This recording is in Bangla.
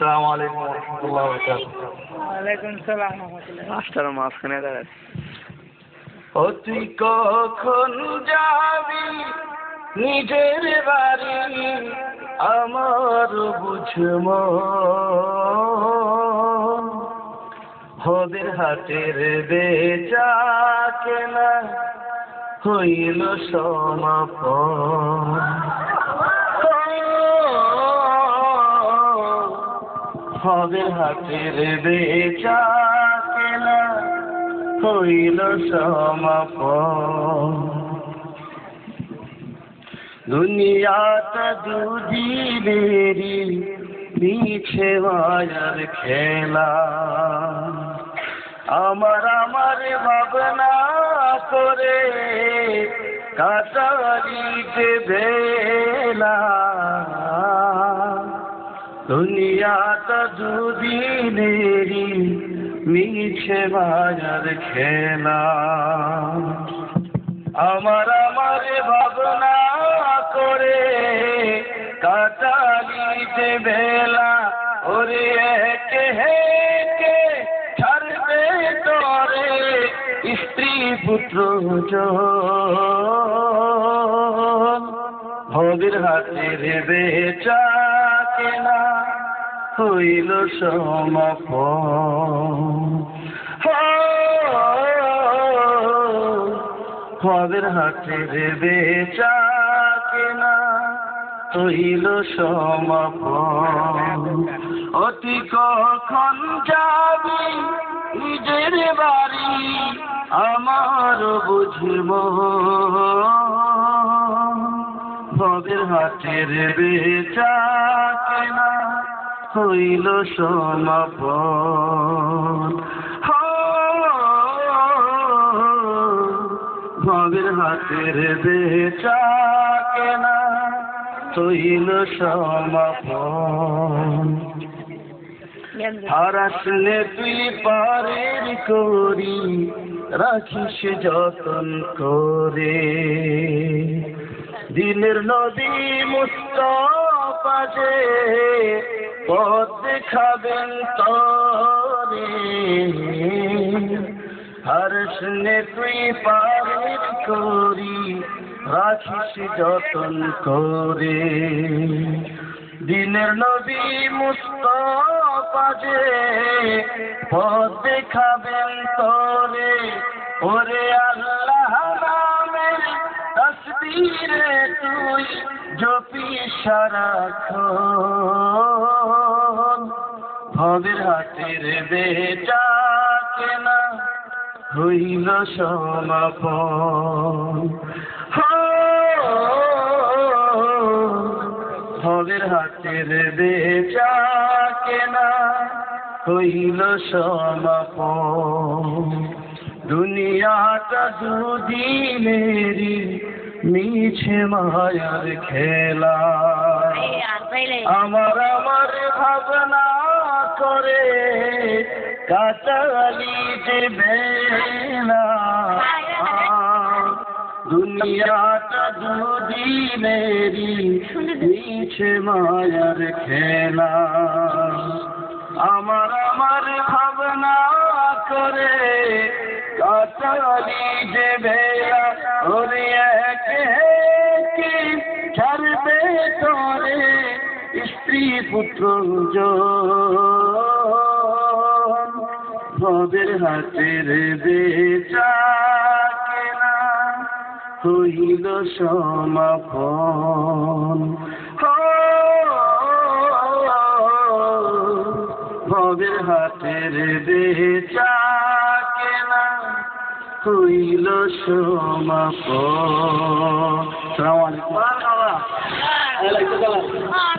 আসসালামু আলাইকুম ওয়া রাহমাতুল্লাহি ওয়া বারাকাতুহু। ওয়ালাইকুম সালাম ওয়া রাহমাতুল্লাহ। মাস্টার মাঝখানে দাঁড়ায়। ও তুই কখন যাবি নিজের বাড়ি আমার বুঝমো হদের হাটের বেচা কেনা হইল সমাপন হদের হাটের বেচা কেনা হইল সমাপন দুনিয়াটা দুদিনেরই মিছে মায়ার খেলা আমার ভাবনা করে কাটারিতে বেলা দুনিয়াটা দুদিনেরই মিছে মায়ার খেলা আমার ভাবনা করে কাটালিতে বেলা ওরে হেঁটে হেঁটে ছাড়বে তরে স্ত্রী পুত্র ভবের হাতের বেচা কেনা হইল সমাপন ভবের হাতের বেচা কেনা হইল সমাপন অতি কখন যাবি নিজের বাড়ি আমার বুঝব ভবের হাতের বেচা কেনা হইল সমাপন ভবের হাতের বেচা কেনা হইল সমাপন আর আসলে তুই পারের করি রাখিস যতন করে দিনের নদী মুস্তাফা যে পথ দেখাবেন তরে আর শুনে তুই পারের করি রাখিস যতন করে দিনের নবী মুস্তাফা যে পথ দেখাবেন তরে ওরে আল্লাহ নামের তাসবিরে তুই জপি সারাক্ষণ ভবের হাতের বেচা কেনা হইল সমাপন ভবের হাতের বেচা কেনা হইল সমাপন দুনিয়াটা দুদিনেরই মিছে মায়ার খেলা আমার ভাবনা করে কাটালি যে বেলা দুনিয়াটা দুদিনেরই মিছে মায়ার খেলা আমার ভাবনা করে কাটালি যে বেলা ওরে একে ছাড়বে তরে স্ত্রী পুত্র ভবের হাতের বেচা কেনা হইল সমাপন ভবের হাতের বেচা কেনা হইল সমাপন। আসসালামু আলাইকুম।